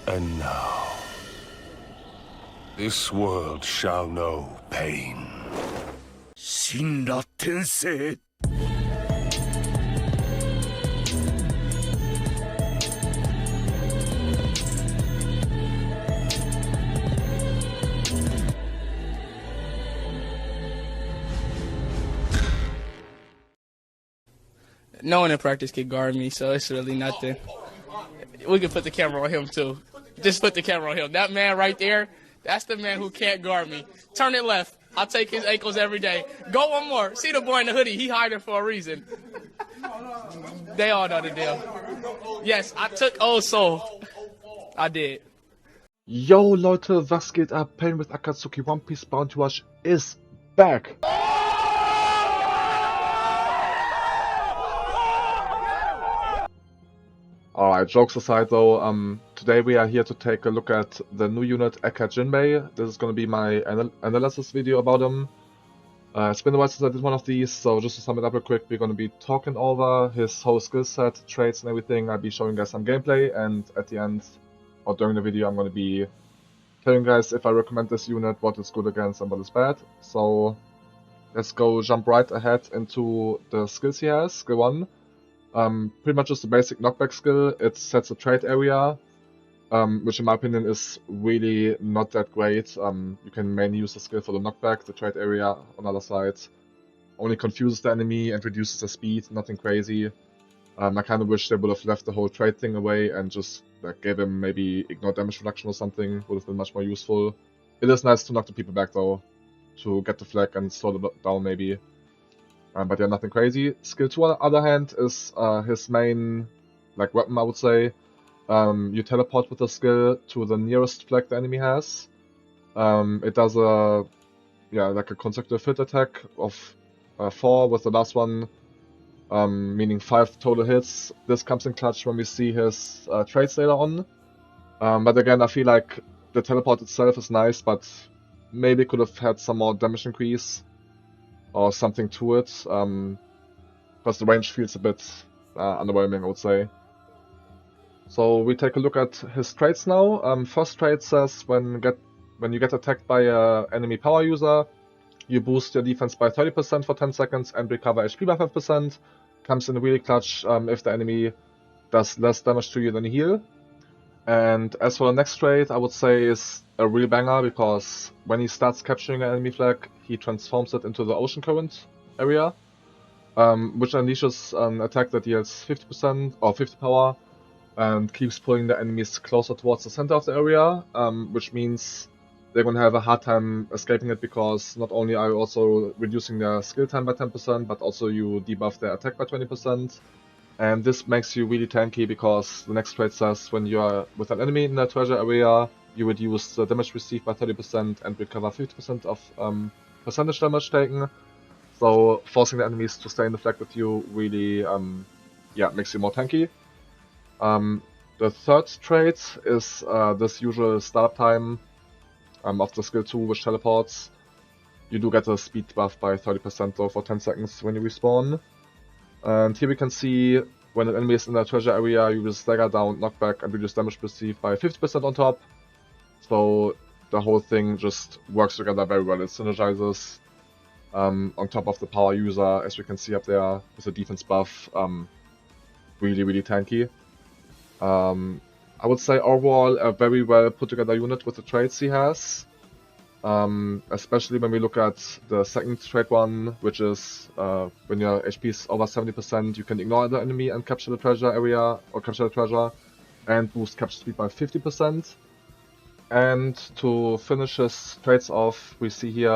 And now, this world shall know pain. 神羅転生 No one in practice can guard me, so it's really nothing. We can put the camera on him, too. Just put the camera on him. That man right there, that's the man who can't guard me. Turn it left. I'll take his ankles every day. Go one more. See the boy in the hoodie. He hiding for a reason. They all know the deal. Yes, I took Old Soul. I did. Yo Leute, was geht ab? Pain with Akatsuki One Piece Bounty Rush is back! Alright, jokes aside though, today we are here to take a look at the new unit Egghead Jimbei. This is gonna be my analysis video about him. It's been a while since I did one of these, so just to sum it up real quick, we're gonna be talking over his whole skill set, traits and everything. I'll be showing you guys some gameplay, and at the end, or during the video, I'm gonna be telling you guys if I recommend this unit, what is good against and what is bad. So let's jump right ahead into the skills he has. Skill 1. Pretty much just a basic knockback skill. It sets a trade area, which in my opinion is really not that great. You can mainly use the skill for the knockback. The trade area on the other side only confuses the enemy and reduces the speed, nothing crazy. I kind of wish they would have left the whole trade thing away and just like gave him maybe ignore damage reduction or something. Would have been much more useful. It is nice to knock the people back though, to get the flag and slow them down maybe. But yeah, nothing crazy. Skill 2 on the other hand is his main like weapon, I would say. You teleport with the skill to the nearest flag the enemy has. It does like a consecutive hit attack of 4 with the last one meaning 5 total hits. This comes in clutch when we see his traits later on. But again, I feel like the teleport itself is nice, but maybe could have had some more damage increase or something to it, because the range feels a bit underwhelming, I would say. So we take a look at his traits now. First trait says when you get attacked by an enemy power user, you boost your defense by 30% for 10 seconds and recover HP by 5%. Comes in really clutch if the enemy does less damage to you than you heal. And as for the next trait, I would say is a real banger, because when he starts capturing an enemy flag, he transforms it into the ocean current area, which unleashes an attack that deals 50% or 50 power and keeps pulling the enemies closer towards the center of the area, which means they're going to have a hard time escaping it, because not only are you also reducing their skill time by 10%, but also you debuff their attack by 20%. And this makes you really tanky, because the next trait says when you are with an enemy in the treasure area, you reduce the damage received by 30% and recover 50% of percentage damage taken. So forcing the enemies to stay in the flag with you really makes you more tanky. The third trait is this usual startup time of the skill 2, which teleports. You do get a speed buff by 30% though for 10 seconds when you respawn. And here we can see when an enemy is in the treasure area, you will stagger down, knockback, and reduce damage received by 50% on top. So the whole thing just works together very well. It synergizes on top of the power user, as we can see up there with the defense buff. Really tanky. I would say overall a very well put together unit with the traits he has. Especially when we look at the second trait one, which is when your HP is over 70%, you can ignore the enemy and capture the treasure area, or capture the treasure, and boost capture speed by 50%. And to finish his traits off, we see here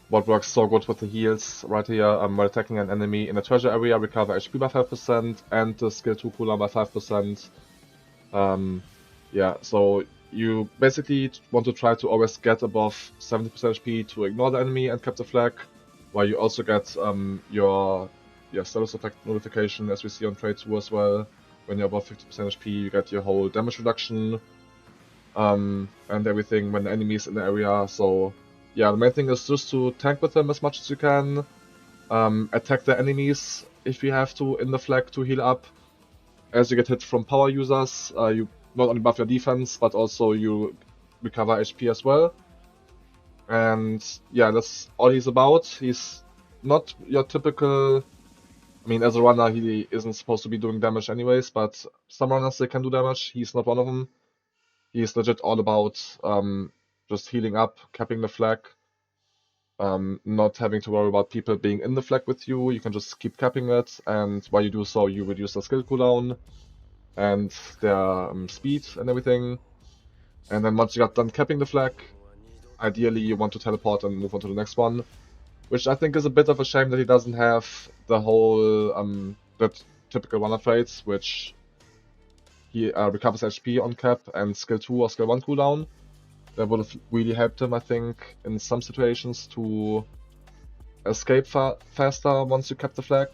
what works so good with the heals right here. While attacking an enemy in the treasure area, recover HP by 5% and the skill 2 cooldown by 5%. So you basically want to try to always get above 70% HP to ignore the enemy and cap the flag, while you also get your status effect notification, as we see on trait 2 as well. When you're above 50% HP, you get your whole damage reduction and everything when the enemy is in the area. So yeah, the main thing is just to tank with them as much as you can, attack the enemies if you have to in the flag to heal up. As you get hit from power users, you not only buff your defense, but also you recover HP as well. And yeah, that's all he's about. He's not your typical... I mean, as a runner, he isn't supposed to be doing damage anyways, but some runners, they can do damage. He's not one of them. He's legit all about just healing up, capping the flag, not having to worry about people being in the flag with you. You can just keep capping it, and while you do so, you reduce the skill cooldown and their speed and everything. And then once you got done capping the flag, ideally you want to teleport and move on to the next one, which I think is a bit of a shame that he doesn't have the whole that typical runner traits, which he recovers HP on cap and skill 2 or skill 1 cooldown. That would have really helped him, I think, in some situations to escape faster once you cap the flag.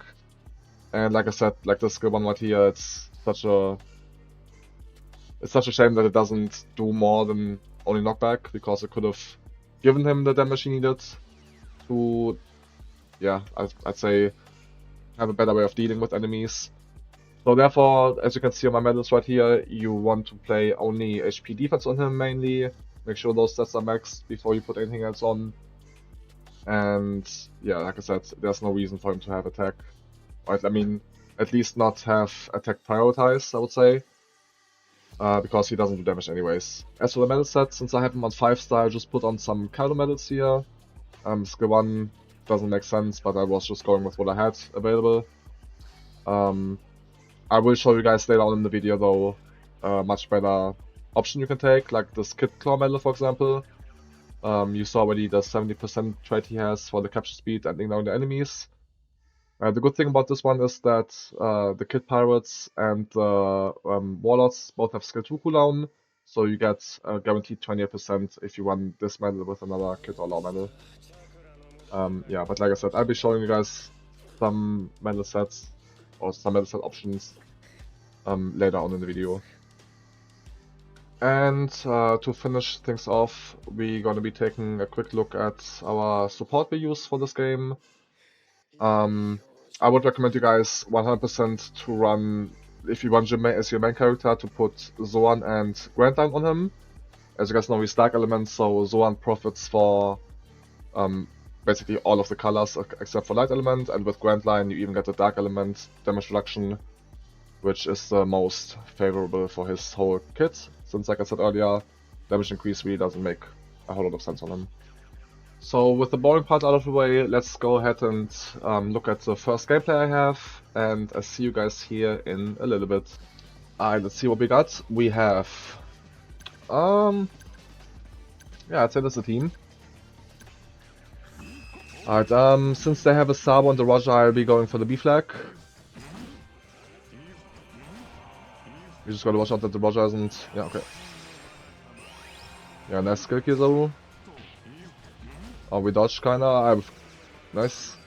And like I said, like the skill 1 right here, it's such a shame that it doesn't do more than only knockback, because it could have given him the damage he needed to, yeah, I'd say have a better way of dealing with enemies. So therefore, as you can see on my medals right here, you want to play only HP defense on him mainly. Make sure those stats are maxed before you put anything else on. And yeah, like I said, there's no reason for him to have attack. Right, I mean, at least not have attack prioritized, I would say. Because he doesn't do damage anyways. As for the medal set, since I have him on 5-star, I just put on some Kaido medals here. Skill 1 doesn't make sense, but I was just going with what I had available. I will show you guys later on in the video though a much better option you can take, like this Kid Claw medal for example. You saw already the 70% trait he has for the capture speed and ignoring the enemies. The good thing about this one is that the Kid Pirates and the Warlords both have skill 2 cooldown, so you get guaranteed 28% if you run this medal with another Kid or Law medal. Yeah, but like I said, I'll be showing you guys some medal sets or some medal set options later on in the video. And to finish things off, we're gonna be taking a quick look at our support we use for this game. I would recommend you guys 100% to run, if you run Jimbei as your main character, to put Zoan and Grand Line on him. As you guys know, he's Dark Element, so Zoan profits for basically all of the colors except for Light Element, and with Grand Line you even get the Dark Element damage reduction, which is the most favorable for his whole kit, since like I said earlier, damage increase really doesn't make a whole lot of sense on him. So with the boring part out of the way, let's go ahead and look at the first gameplay I have, and I'll see you guys here in a little bit. Alright, let's see what we got. We have... yeah, I'd say that's a team. Alright, since they have a Sabo and the Roger, I'll be going for the B flag. You just gotta watch out that the Roger isn't... Yeah, okay. Yeah, nice skill Kizaru. Oh, we dodged kinda. Nice.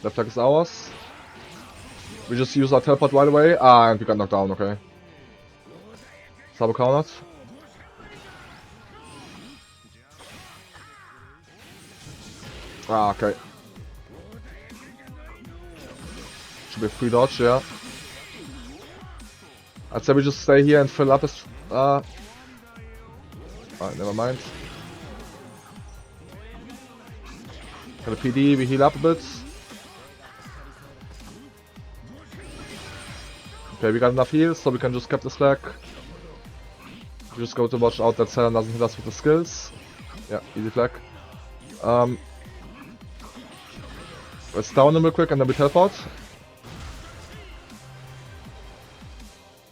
That flag is ours. We just use our teleport right away. Ah, and we got knocked down, okay. Sabo countered. Ah, okay. Should be free dodge, yeah. I'd say we just stay here and fill up his... Alright, never mind. Got a PD, we heal up a bit. Okay, we got enough heals, so we can just cap this flag. We just go to watch out that Cell doesn't hit us with the skills. Yeah, easy flag. Let's down him real quick and then we teleport.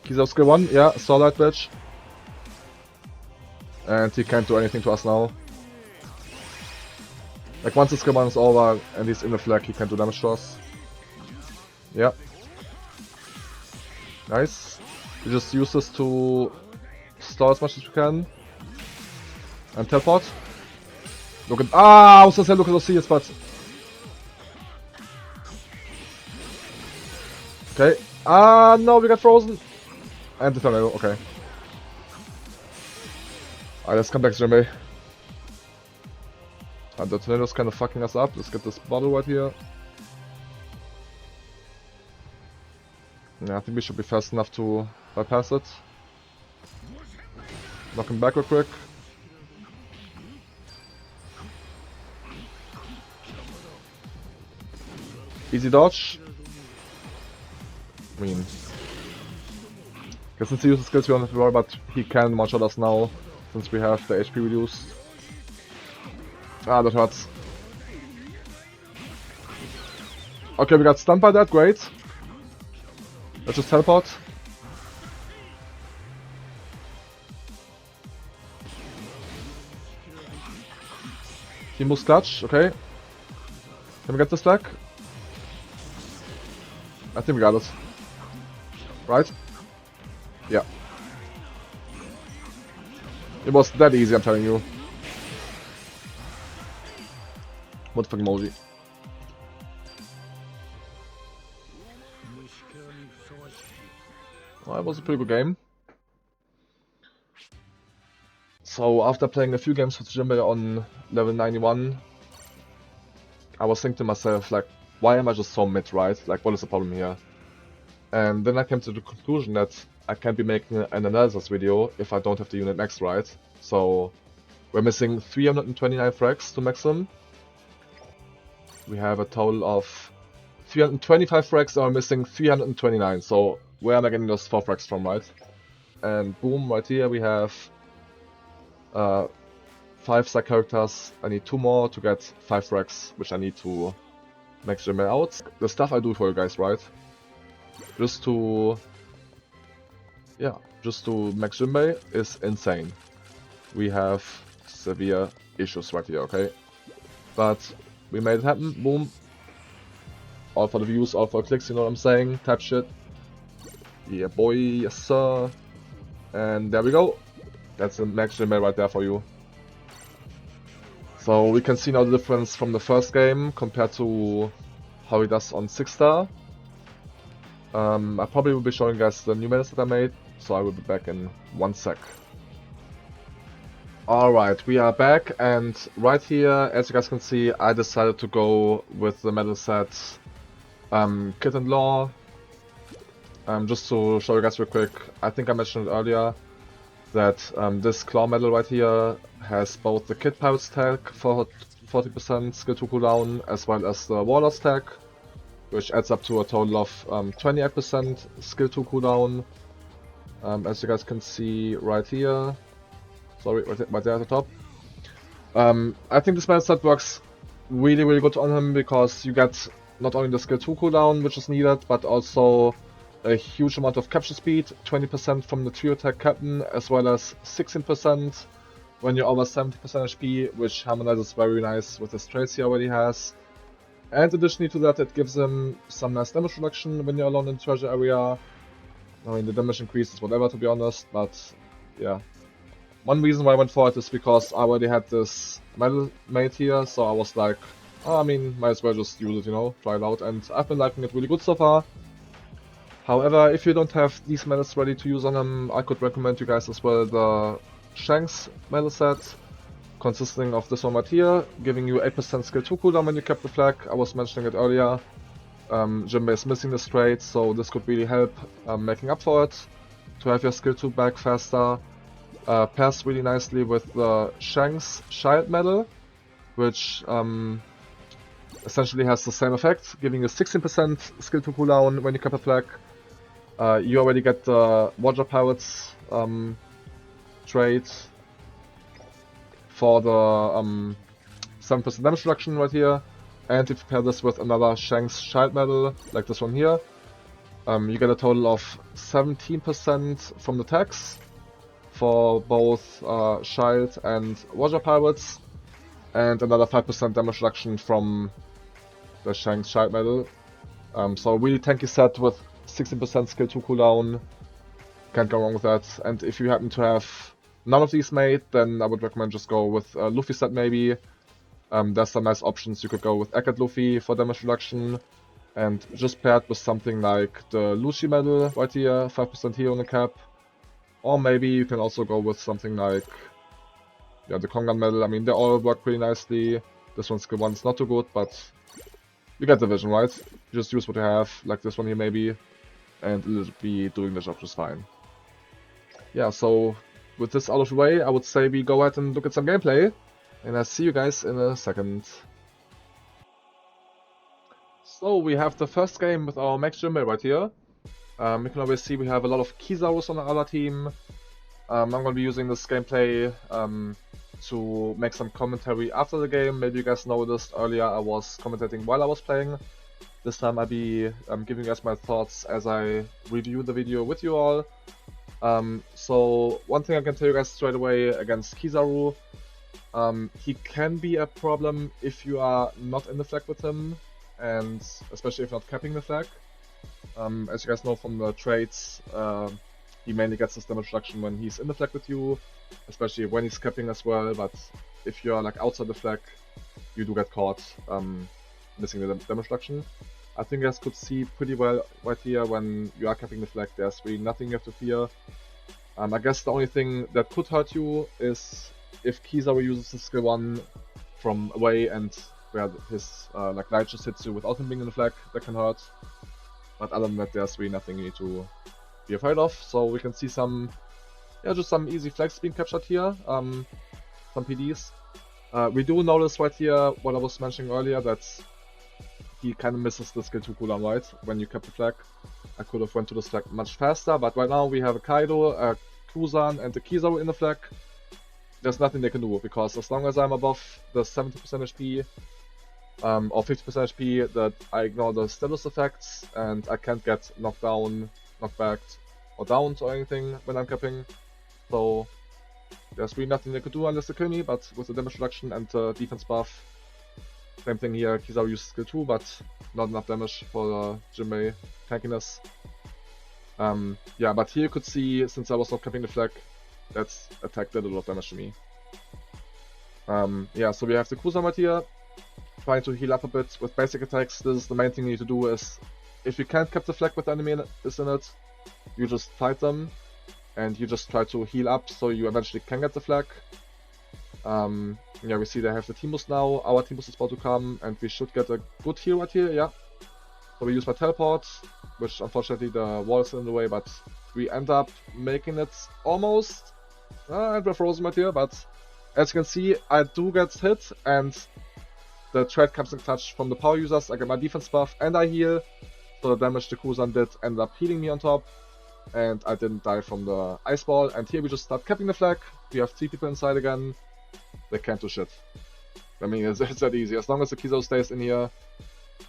Kizaru skill 1, yeah, Starlight Bitch. And he can't do anything to us now. Like once the skill 1 is over and he's in the flag, he can't do damage to us. Yeah. Nice. We just use this to stall as much as we can. And teleport. Look at... Ah, I was gonna say look at those seals, but... Okay. Ah, no, we got frozen. And the tornado, okay. Alright, let's come back to Jimbei. The tornado's kind of fucking us up. Let's get this bottle right here. Yeah, I think we should be fast enough to bypass it. Knock him back real quick. Easy dodge. I mean, guess since he uses skills we don't have to worry, but he can one-shot us now, since we have the HP reduced. Ah, that hurts. Okay, we got stunned by that, great. Let's just teleport. He moves clutch, okay. Can we get this back? I think we got it. Right? Yeah. It was that easy, I'm telling you. What fucking emoji. Well, it was a pretty good game. So after playing a few games with Jimbei on level 91, I was thinking to myself, like, why am I just so mid, right? Like, what is the problem here? And then I came to the conclusion that I can't be making an analysis video if I don't have the unit max, right? So we're missing 329 frags to max them. We have a total of 325 frags and we're missing 329, so where am I getting those 4 frags from, right? And boom, right here we have 5 side characters. I need 2 more to get 5 frags, which I need to max Jimbei out. The stuff I do for you guys, right? Just to max Jimbei is insane. We have severe issues right here, okay? But we made it happen, boom. All for the views, all for the clicks, you know what I'm saying? Type shit. Yeah boy, yes sir. And there we go. That's a max Jimbei right there for you. So we can see now the difference from the first game compared to how he does on 6-star. I probably will be showing you guys the new metas that I made, so I will be back in 1 sec. Alright, we are back, and right here, as you guys can see, I decided to go with the medal set Kit and Law. Just to show you guys real quick, I think I mentioned it earlier that this claw medal right here has both the Kit Pirates tag for 40% skill 2 cooldown as well as the Warlord's tag, which adds up to a total of 28% skill 2 cooldown. As you guys can see right here. Sorry, right there at the top. I think this medal set works really good on him because you get not only the skill 2 cooldown, which is needed, but also a huge amount of capture speed, 20% from the trio tag captain, as well as 16% when you're over 70% HP, which harmonizes very nice with his traits he already has. And additionally to that, it gives him some nice damage reduction when you're alone in the treasure area. I mean, the damage increases whatever, to be honest, but yeah. One reason why I went for it is because I already had this medal made here, so I was like, oh, I mean, might as well just use it, you know, try it out, and I've been liking it really good so far. However, if you don't have these medals ready to use on him, I could recommend you guys as well the Shanks medal set, consisting of this one right here, giving you 8% skill 2 cooldown when you cap the flag. I was mentioning it earlier. Jimbei is missing this trait, so this could really help making up for it, to have your skill 2 back faster. Pairs really nicely with the Shanks Shield medal, which essentially has the same effect, giving you 16% skill 2 cooldown when you cap a flag. You already get the Watcher Pirates trait for the 7% damage reduction right here, and if you pair this with another Shanks Shield medal, like this one here, you get a total of 17% from the tags for both Shield and Watcher Pirates, and another 5% damage reduction from the Shanks Shield medal. So a really tanky set with 16% skill 2 cooldown, can't go wrong with that. And if you happen to have none of these made, then I would recommend just go with a Luffy set maybe. There's some nice options. You could go with Egghead Luffy for damage reduction, and just paired with something like the Lucy medal right here, 5% here on the cap. Or maybe you can also go with something like the Kongan medal. I mean, they all work pretty nicely. This one's skill 1 is not too good, but you get the vision, right? You just use what you have, like this one here maybe, and it'll be doing the job just fine. Yeah, so with this out of the way, I would say we go ahead and look at some gameplay, and I'll see you guys in a second. So we have the first game with our Max Jimbei right here. You can always see we have a lot of Kizarus on the other team. I'm going to be using this gameplay to make some commentary after the game. Maybe you guys noticed earlier I was commentating while I was playing. This time I'll be giving you guys my thoughts as I review the video with you all. So one thing I can tell you guys straight away against Kizaru, he can be a problem if you are not in the flag with him, and especially if not capping the flag. As you guys know from the traits, he mainly gets his damage reduction when he's in the flag with you, especially when he's capping as well, but if you're like outside the flag, you do get caught missing the damage reduction. I think you guys could see pretty well right here when you are capping the flag, there's really nothing you have to fear. I guess the only thing that could hurt you is if Kizaru uses his skill 1 from away and where his like light just hits you without him being in the flag, that can hurt. But other than that, there's really nothing you need to be afraid of. So we can see some, yeah, just some easy flags being captured here, some PDs. We do notice right here what I was mentioning earlier, that he kind of misses the skill 2 cooldown, right, when you cap the flag. I could have went to this flag much faster, but right now we have a Kaido, a Kuzan and a Kizaru in the flag. There's nothing they can do, because as long as I'm above the 70% HP, or 50% HP, that I ignore the status effects, and I can't get knocked down, knocked back, or downed or anything when I'm capping. So there's really nothing they could do unless they kill me, but with the damage reduction and the defense buff, same thing here, Kizaru uses skill 2, but not enough damage for the Jimbei tankiness. Yeah, but here you could see, since I was not capping the flag, that attack did a lot of damage to me. Yeah, so we have the Kuzan right here, trying to heal up a bit with basic attacks. This is the main thing you need to do, is if you can't cap the flag with the enemy is in it, you just fight them, and you just try to heal up so you eventually can get the flag. Yeah, we see they have the team boost now, our team boost is about to come, and we should get a good heal right here, yeah. So we use my teleport, which unfortunately the wall is in the way, but we end up making it almost, and we're frozen right here, but as you can see, I do get hit, and the trait comes in touch from the power users. I get my defense buff and I heal, so the damage the Kuzan did ended up healing me on top, and I didn't die from the ice ball. And here we just start capping the flag. We have 3 people inside again. They can't do shit. I mean, it's that easy. As long as the Kizaru stays in here,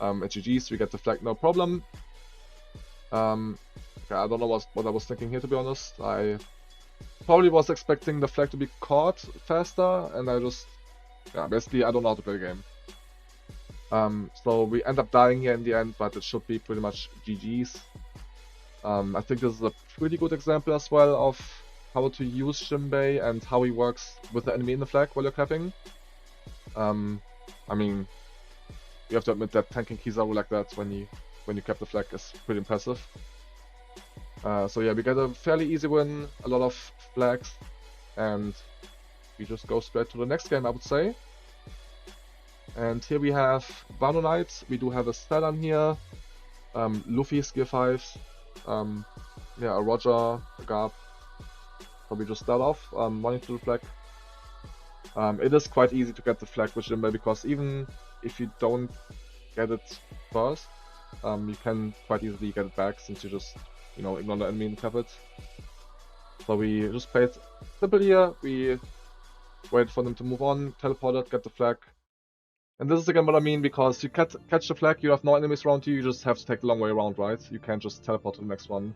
at GG's, we get the flag no problem. Okay, I don't know what I was thinking here, to be honest. I probably was expecting the flag to be caught faster, and I just, yeah, basically I don't know how to play the game. So we end up dying here in the end, but it should be pretty much GG's. I think this is a pretty good example as well of how to use Jimbei and how he works with the enemy in the flag while you're capping. I mean, you have to admit that tanking Kizaru like that when you cap the flag is pretty impressive. So yeah, we get a fairly easy win, a lot of flags, and we just go straight to the next game, I would say. And here we have Wano Knight, we do have a Stalin here, Luffy skill 5, yeah, a Roger, a Garb. So we just start off running through the flag. It is quite easy to get the flag with Jimbei, because even if you don't get it first, you can quite easily get it back, since you just, you know, ignore the enemy and cap it. So we just played simple here, we wait for them to move on, teleported, get the flag. And this is again what I mean, because you catch the flag, you have no enemies around you, you just have to take the long way around, right? You can't just teleport to the next one.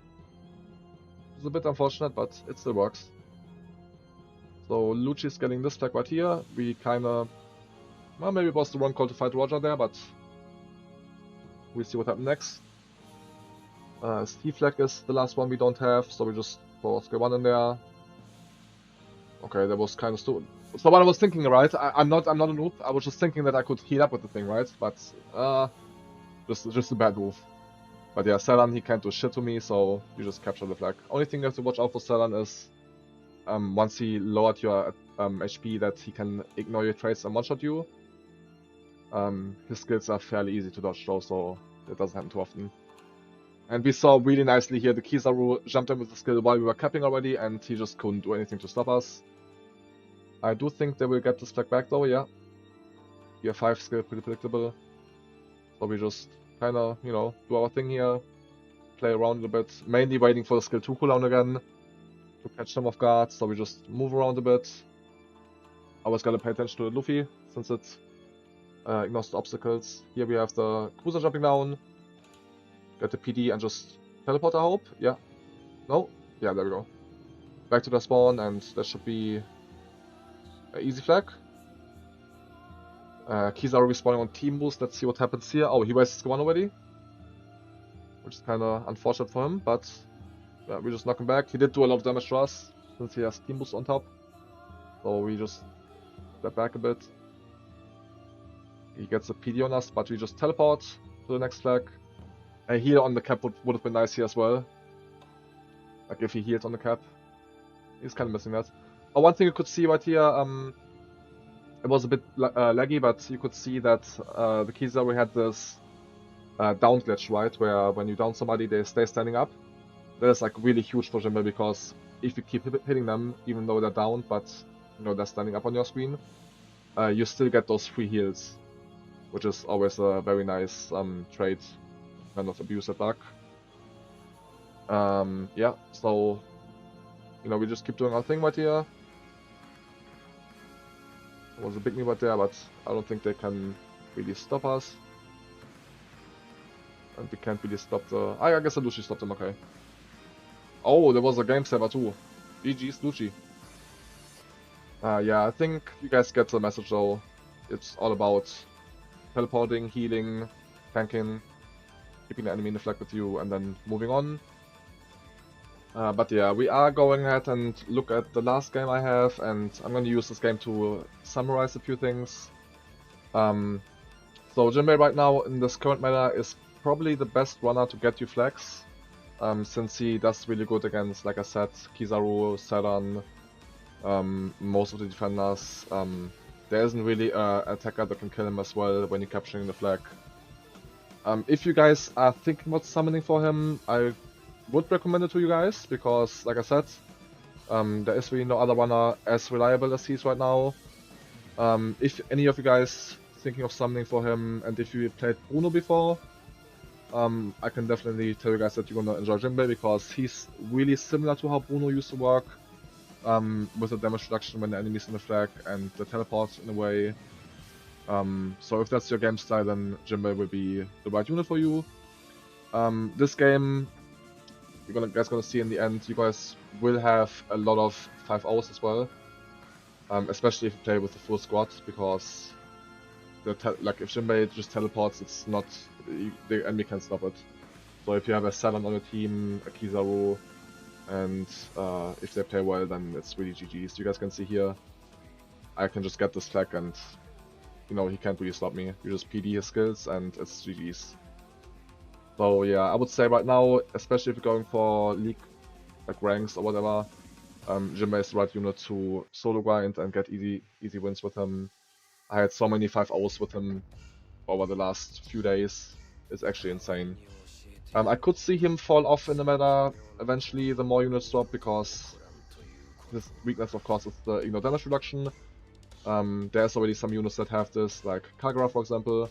It's a bit unfortunate, but it still works. So Lucci's getting this flag right here. We kinda, well, maybe it was the wrong call to fight Roger there, but we'll see what happens next. Steve flag is the last one we don't have, so we just throw skill 1 in there. Okay, that was kind of stupid. So what I was thinking, right? I'm not a noob. I was just thinking that I could heal up with the thing, right? But just a bad move. But yeah, Selan, he can't do shit to me, so you just capture the flag. Only thing you have to watch out for Selan is once he lowered your HP, that he can ignore your traits and one-shot you. His skills are fairly easy to dodge though, so it doesn't happen too often. And we saw really nicely here the Kizaru jumped in with the skill while we were capping already, and he just couldn't do anything to stop us. I do think they will get this flag back though, yeah. Year 5 skill, pretty predictable. So we just kinda, you know, do our thing here, play around a bit, mainly waiting for the skill 2 cooldown again to catch them off guard, so we just move around a bit. Always gotta pay attention to the Luffy, since it ignores the obstacles. Here we have the cruiser jumping down, get the PD and just teleport, I hope. Yeah. No? Yeah, there we go. Back to the spawn, and that should be an easy flag. Kizaru respawning on team boost. Let's see what happens here. Oh, he wasted skill 1 already, which is kinda unfortunate for him, but yeah, we just knock him back. He did do a lot of damage to us, since he has team boost on top. So we just step back a bit. He gets a PD on us, but we just teleport to the next flag. A heal on the cap would have been nice here as well. Like if he healed on the cap. He's kind of missing that. Oh, one thing you could see right here, it was a bit laggy, but you could see that the Kizaru had this down glitch, right? Where when you down somebody, they stay standing up. That is like really huge for Jimbei, because if you keep hitting them, even though they're down, but you know they're standing up on your screen, you still get those free heals, which is always a very nice trait. Kind of abuse that luck. Yeah, so you know we just keep doing our thing right here. There was a big knee right there, but I don't think they can really stop us. And we can't really stop the... I guess the Luchi stopped him, okay. Oh, there was a game saver too. GG's Luchi. Yeah, I think you guys get the message though. It's all about teleporting, healing, tanking, keeping the enemy in the flag with you, and then moving on. But yeah, we are going ahead and look at the last game I have, and I'm going to use this game to summarize a few things. So Jimbei right now in this current meta is probably the best runner to get you flags, since he does really good against, like I said, Kizaru, Sedan, most of the defenders. There isn't really an attacker that can kill him as well when you're capturing the flag. If you guys are thinking about summoning for him, I would recommend it to you guys, because like I said, there is really no other runner as reliable as he is right now. If any of you guys thinking of summoning for him, and if you played Bruno before, I can definitely tell you guys that you're gonna enjoy Jimbei, because he's really similar to how Bruno used to work, with the damage reduction when the enemy's in the flag and the teleport in a way. So if that's your game style, then Jimbei will be the right unit for you. This game, you guys gonna see in the end, you guys will have a lot of 5-0s as well, especially if you play with the full squad, because like if Jimbei just teleports, it's not, the enemy can't stop it. So if you have a Sedan on your team, a Kizaru, and if they play well, then it's really GG's. You guys can see here, I can just get this flag and you know he can't really stop me. You just PD his skills and it's GG's. So yeah, I would say right now, especially if you're going for league like ranks or whatever, Jimbei is the right unit to solo grind and get easy wins with him. I had so many 5-0s with him over the last few days. It's actually insane. I could see him fall off in the meta eventually the more units drop, because his weakness of course is the ignore damage reduction. There's already some units that have this, like Kagura for example.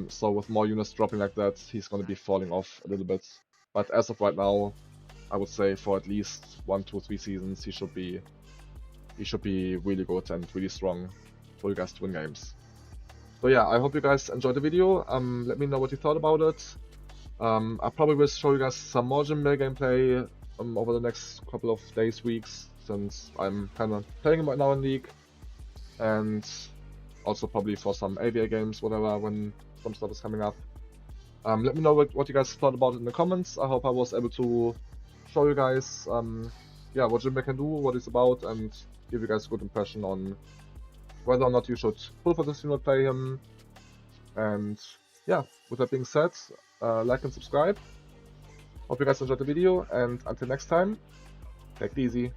So with more units dropping like that, he's going to be falling off a little bit. But as of right now, I would say for at least 1, 2, 3 seasons, he should be really good and really strong for you guys to win games. So yeah, I hope you guys enjoyed the video. Let me know what you thought about it. I probably will show you guys some more Jimbei gameplay over the next couple of days, weeks, since I'm kind of playing him right now in League. And also probably for some AVA games, whatever, when some stuff is coming up. Let me know what you guys thought about it in the comments. I hope I was able to show you guys yeah, what Jimbei can do, what it's about, and give you guys a good impression on whether or not you should pull for this unit, play him. And yeah, with that being said, like and subscribe. Hope you guys enjoyed the video, and until next time, take it easy.